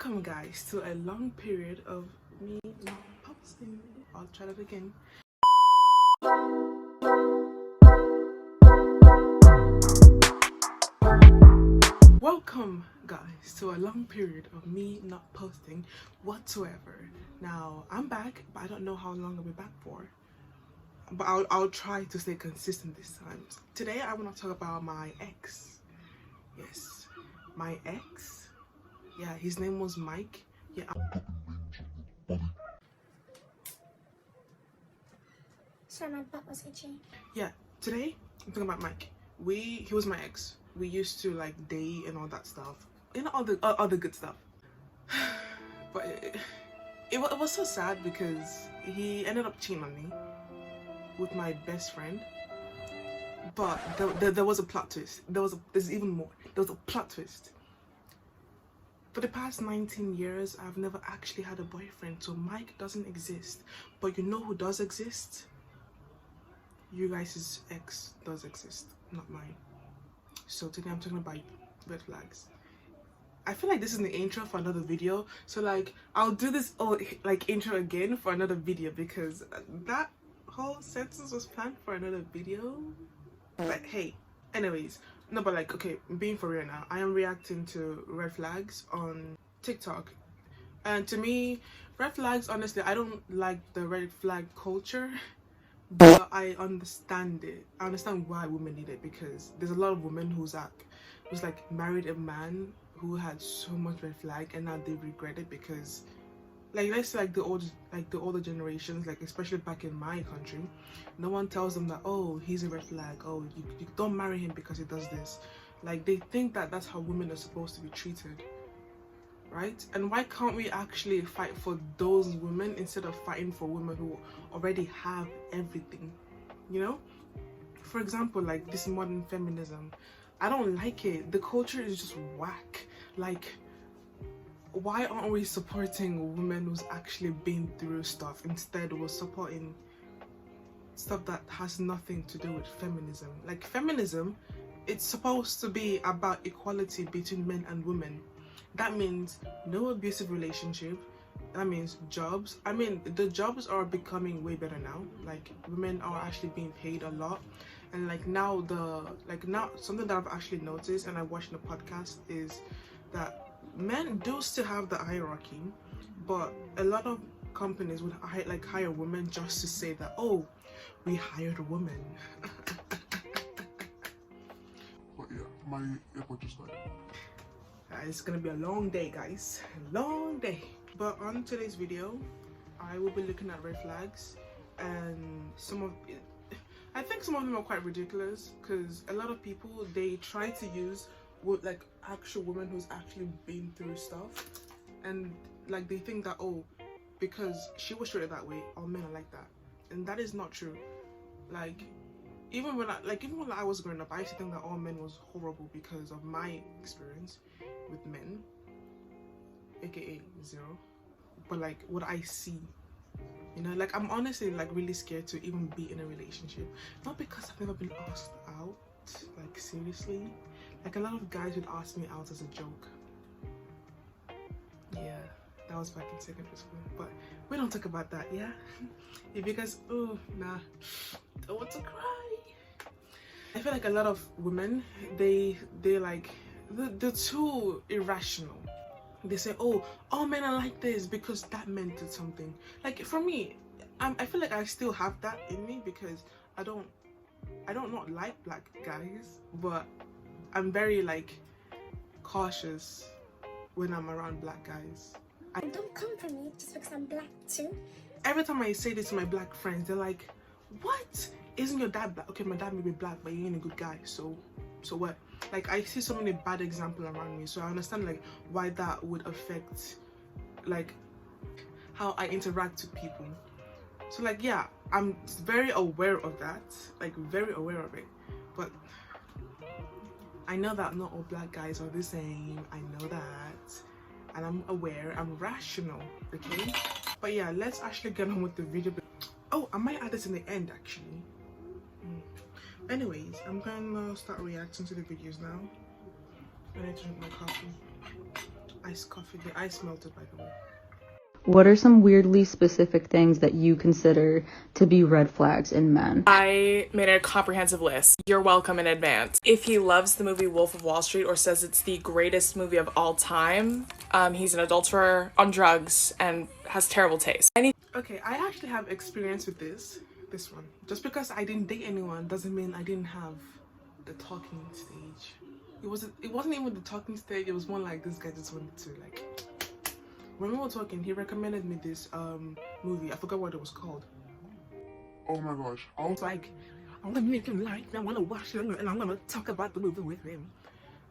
Welcome guys to a long period of me not posting. I'll try that again. Welcome guys to a long period of me not posting whatsoever. Now I'm back, but I don't know how long I'll be back for. But I'll try to stay consistent this time. Today I want to talk about my ex. Yes, my ex. Yeah, his name was Mike. Yeah. Sorry, my butt was itchy. Yeah, today I'm talking about Mike. He was my ex. We used to like date and all that stuff, and all the other good stuff. But it was so sad because he ended up cheating on me with my best friend. But there was a plot twist. There's even more. There was a plot twist. For the past 19 years, I've never actually had a boyfriend, so Mike doesn't exist. But you know who does exist? You guys' ex does exist, not mine. So today I'm talking about red flags. I feel like this is the intro for another video, so like I'll do this intro again for another video because that whole sentence was planned for another video. But hey, anyways, no, but like, okay, being for real now, I am reacting to red flags on TikTok, and to me, red flags, honestly, I don't like the red flag culture. But I understand it. I understand why women need it, because there's a lot of women who's like married a man who had so much red flag and now they regret it because, like, let's say the older generations, like especially back in my country, no one tells them that, oh, he's a red flag, oh, you don't marry him because he does this. Like, they think that that's how women are supposed to be treated, right? And why can't we actually fight for those women instead of fighting for women who already have everything, you know? For example, like this modern feminism, I don't like it. The culture is just whack. Like, why aren't we supporting women who's actually been through stuff? Instead, we're supporting stuff that has nothing to do with feminism. Like, feminism, it's supposed to be about equality between men and women. That means no abusive relationship. That means jobs. I mean, the jobs are becoming way better now. Like, women are actually being paid a lot. And like now something that I've actually noticed and I watched in a podcast is that men do still have the hierarchy, but a lot of companies would hire women just to say that, oh, we hired a woman. But yeah, my airport just died. It's gonna be a long day, guys, a long day. But on today's video, I will be looking at red flags, and I think some of them are quite ridiculous because a lot of people, they try to use like actual women who's actually been through stuff, and like they think that, oh, because she was treated that way, all men are like that, and that is not true. Like, even when I was growing up, I used to think that all men was horrible because of my experience with men, aka zero. But like what I see, you know, like I'm honestly like really scared to even be in a relationship. Not because I've never been asked out, like seriously. Like a lot of guys would ask me out as a joke. Yeah, that was back in secondary school. But we don't talk about that, yeah? If you guys, oh, nah, don't want to cry. I feel like a lot of women, they're too irrational. They say, oh, all men are like this because that man did something. Like, for me, I feel like I still have that in me because I don't not like black guys, but I'm very like cautious when I'm around black guys. Don't come for me just because I'm black too. Every time I say this to my black friends, they're like, what? Isn't your dad black? Okay, my dad may be black, but he ain't a good guy, so what? Like, I see so many bad examples around me, so I understand like why that would affect like how I interact with people. So like, yeah, I'm very aware of that, like very aware of it, but I know that not all black guys are the same. I know that, and I'm aware, I'm rational, okay? But yeah, let's actually get on with the video. Oh, I might add this in the end actually. Anyways, I'm gonna start reacting to the videos now. I need to drink my coffee. Iced coffee. The ice melted, by the way. What are some weirdly specific things that you consider to be red flags in men? I made a comprehensive list. You're welcome in advance. If he loves the movie Wolf of Wall Street or says it's the greatest movie of all time, he's an adulterer, on drugs, and has terrible taste. Okay, I actually have experience with this one. Just because I didn't date anyone doesn't mean I didn't have the talking stage. It wasn't even the talking stage. It was more like this guy just wanted to like. When we were talking, he recommended me this movie. I forgot what it was called. Oh my gosh. I was like, I want to make him like, I want to watch it, and I'm gonna talk about the movie with him.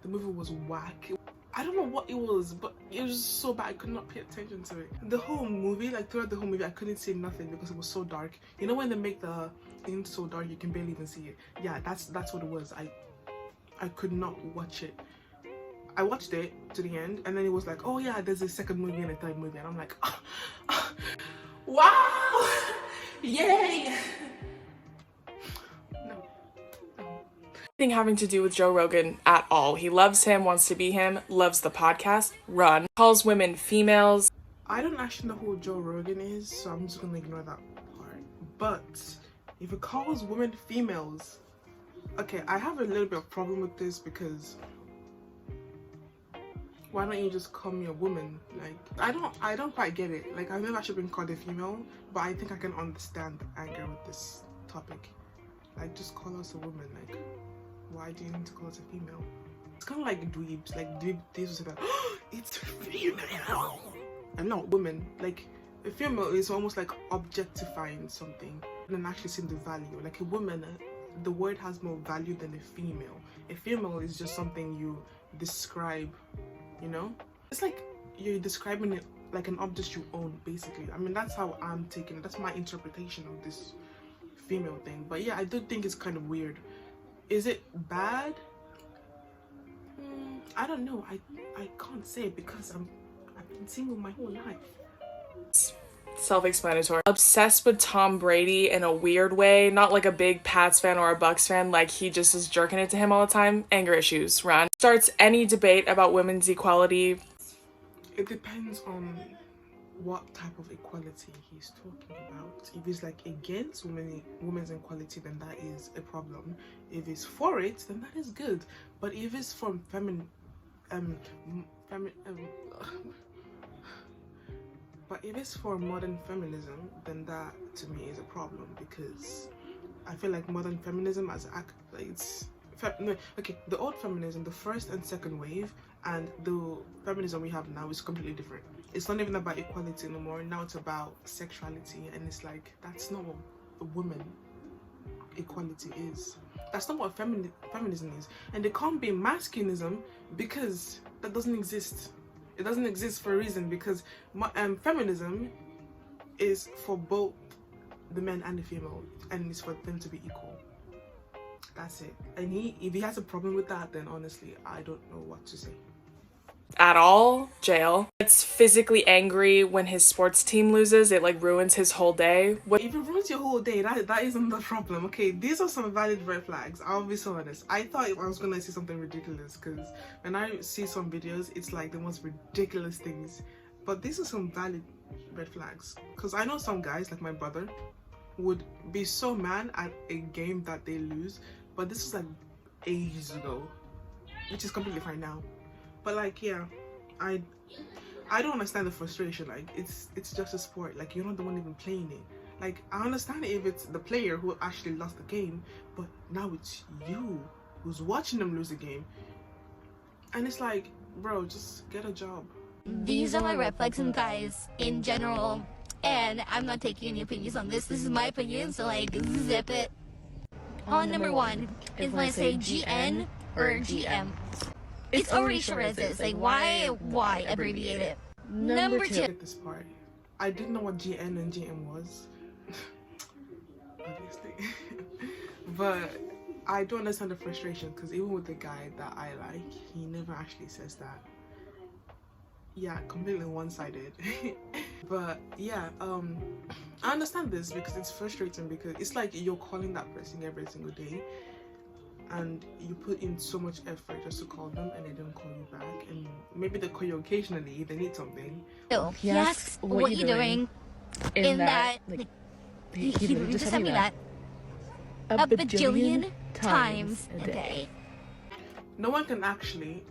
The movie was whack. I don't know what it was, but it was just so bad. I could not pay attention to it. The whole movie, like throughout the whole movie, I couldn't see nothing because it was so dark. You know when they make the thing so dark you can barely even see it? Yeah, that's what it was. I could not watch it. I watched it to the end, and then it was like, oh yeah, there's a second movie and a third movie, and I'm like, wow, yay. Nothing having to do with Joe Rogan at all. He loves him, wants to be him, loves the podcast, run, calls women females. I don't actually know who Joe Rogan is, so I'm just gonna ignore that part. But if it calls women females, okay, I have a little bit of problem with this because why don't you just call me a woman? Like, I don't quite get it. Like, I've never actually been called a female, but I think I can understand the anger with this topic. Like, just call us a woman. Like, why do you need to call us a female? It's kind of like dweebs. Like, dweebs will say that, oh, it's female. And not women. Like, a female is almost like objectifying something and actually seeing the value. Like, a woman, the word has more value than a female. A female is just something you describe. You know, it's like you're describing it like an object you own, basically. I mean, that's how I'm taking it. That's my interpretation of this female thing. But yeah, I do think it's kind of weird. Is it bad? I don't know. I can't say it because I've been single my whole life. Self-explanatory. Obsessed with Tom Brady in a weird way, not like a big Pats fan or a Bucks fan, like he just is jerking it to him all the time. Anger issues, run. Starts any debate about women's equality. It depends on what type of equality he's talking about. If it's like against women's equality, then that is a problem. If it's for it, then that is good. But if it's from but if it's for modern feminism, then that to me is a problem because I feel like modern feminism the old feminism, the first and second wave, and the feminism we have now is completely different. It's not even about equality anymore. Now it's about sexuality, and it's like that's not what a woman equality is. That's not what feminism is, and it can't be masculinism because that doesn't exist. It doesn't exist for a reason because feminism is for both the men and the female, and it's for them to be equal. That's it. And if he has a problem with that, then honestly, I don't know what to say. At all, jail. Gets physically angry when his sports team loses. It like ruins his whole day. If it ruins your whole day, that isn't the problem. Okay, these are some valid red flags. I'll be so honest. I thought I was gonna see something ridiculous because when I see some videos, it's like the most ridiculous things. But these are some valid red flags. Because I know some guys, like my brother, would be so mad at a game that they lose. But this was like ages ago, which is completely fine now. But like, yeah, I don't understand the frustration. Like, it's just a sport. Like, you're not the one even playing it. Like, I understand if it's the player who actually lost the game, but now it's you who's watching them lose the game. And it's like, bro, just get a job. These are my red flags and guys in general, and I'm not taking any opinions on this. This is my opinion, so like, zip it. On number one is when I say GN or GM. It's already sure as is. Like, why abbreviate it? Number two. At this part, I didn't know what GN and GM was, obviously. But I don't understand the frustration because even with the guy that I like, he never actually says that. Yeah, completely one-sided. But yeah, I understand this because it's frustrating because it's like you're calling that person every single day. and you put in so much effort just to call them and they don't call you back, and maybe they call you occasionally if they need something. So he asks, what you doing? In that, like, he literally just sent me that a bajillion times a day. No one can actually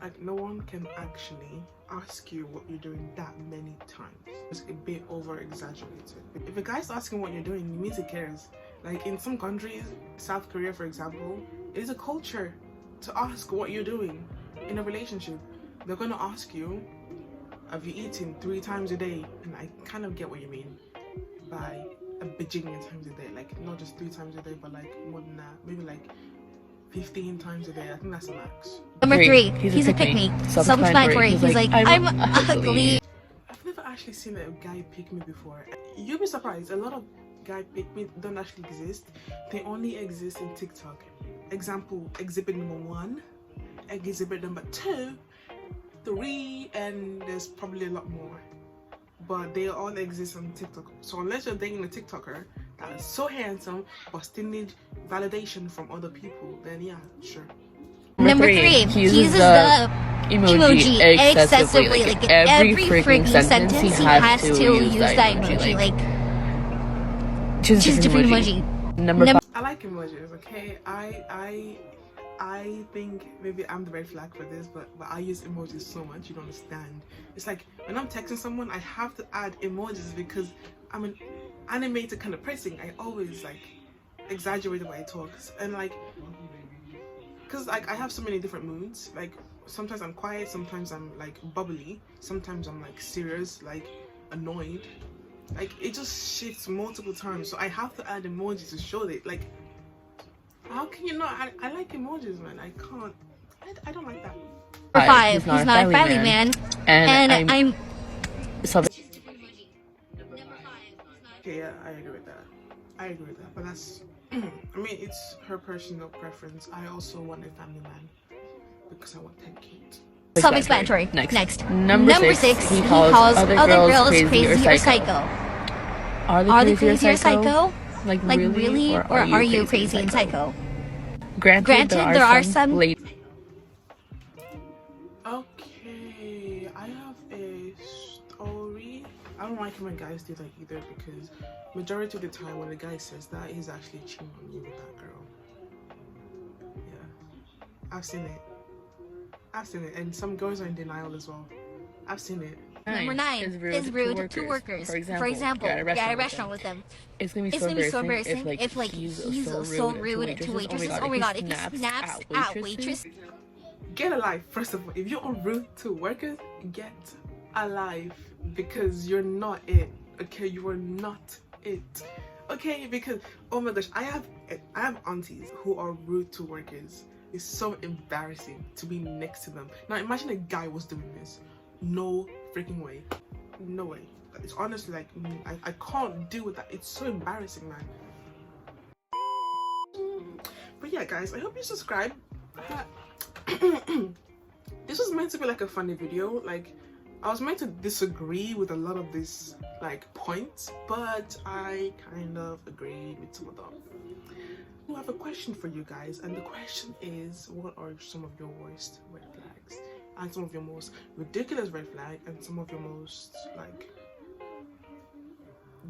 ask you what you're doing that many times. It's a bit over exaggerated. If a guy's asking what you're doing, it means he cares. Like in some countries, South Korea for example, it is a culture to ask what you're doing in a relationship. They're gonna ask you, have you eaten 3 times a day? And I kind of get what you mean by a bajillion times a day. Like not just 3 times a day, but like more than that. Maybe like 15 times a day. I think that's the max. Number 3, he's a pick-me. Self-explanatory. He's like, I'm ugly. I've never actually seen a guy pick me before. You'll be surprised. A lot of guy pick me don't actually exist. They only exist in TikTok. Example, exhibit number 1, exhibit number 2, 3, and there's probably a lot more. But they all exist on TikTok. So unless you're dating a TikToker that is so handsome but still need validation from other people, then yeah, sure. Number 3, he uses the emoji excessively. Like in every freaking sentence he has to use that emoji. Like, choose a different emoji. Number 5. I like emojis, okay? I think maybe I'm the red flag for this, but I use emojis so much you don't understand. It's like when I'm texting someone, I have to add emojis because I'm an animated kind of person. I always like exaggerate the way I talk, and like, because like I have so many different moods. Like sometimes I'm quiet, sometimes I'm like bubbly, sometimes I'm like serious, like annoyed. Like it just shifts multiple times, so I have to add emojis to show it. Like, how can you not? I like emojis, man. I can't. I don't like that. Number 5, he's not a family man. And I'm Okay, yeah, I agree with that. But that's, I mean, it's her personal preference. I also want a family man because I want 10 kids. self-explanatory. Next. Number 6, he calls other girls crazy or psycho. Are they crazy or psycho? Like really? Or are you crazy and psycho? Granted, there are some Okay, I have a story. I don't like it when guys do that either because majority of the time when a guy says that, he's actually cheating on you with that girl. Yeah, I've seen it, and some girls are in denial as well. I've seen it. Number 9 is rude to workers. For example, you're at a restaurant with them. It's gonna be so embarrassing if like he's so rude to waitresses. Oh my god, if he snaps at waitress. Get a life, first of all. If you're rude to workers, get a life because you're not it. Okay, you are not it. Okay, because oh my gosh, I have aunties who are rude to workers. It's so embarrassing to be next to them. Now imagine a guy was doing this. No freaking way. No way. It's honestly like I can't deal with that. It's so embarrassing, man. But yeah, guys, I hope you subscribe. This was meant to be like a funny video. Like I was meant to disagree with a lot of these like points, but I kind of agreed with some of them. I have a question for you guys, and the question is, what are some of your worst red flags and some of your most ridiculous red flag and some of your most like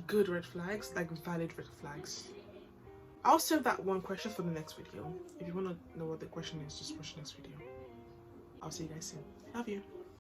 good red flags, like valid red flags? I'll save that one question for the next video. If you want to know what the question is, just watch the next video. I'll see you guys soon. Love you.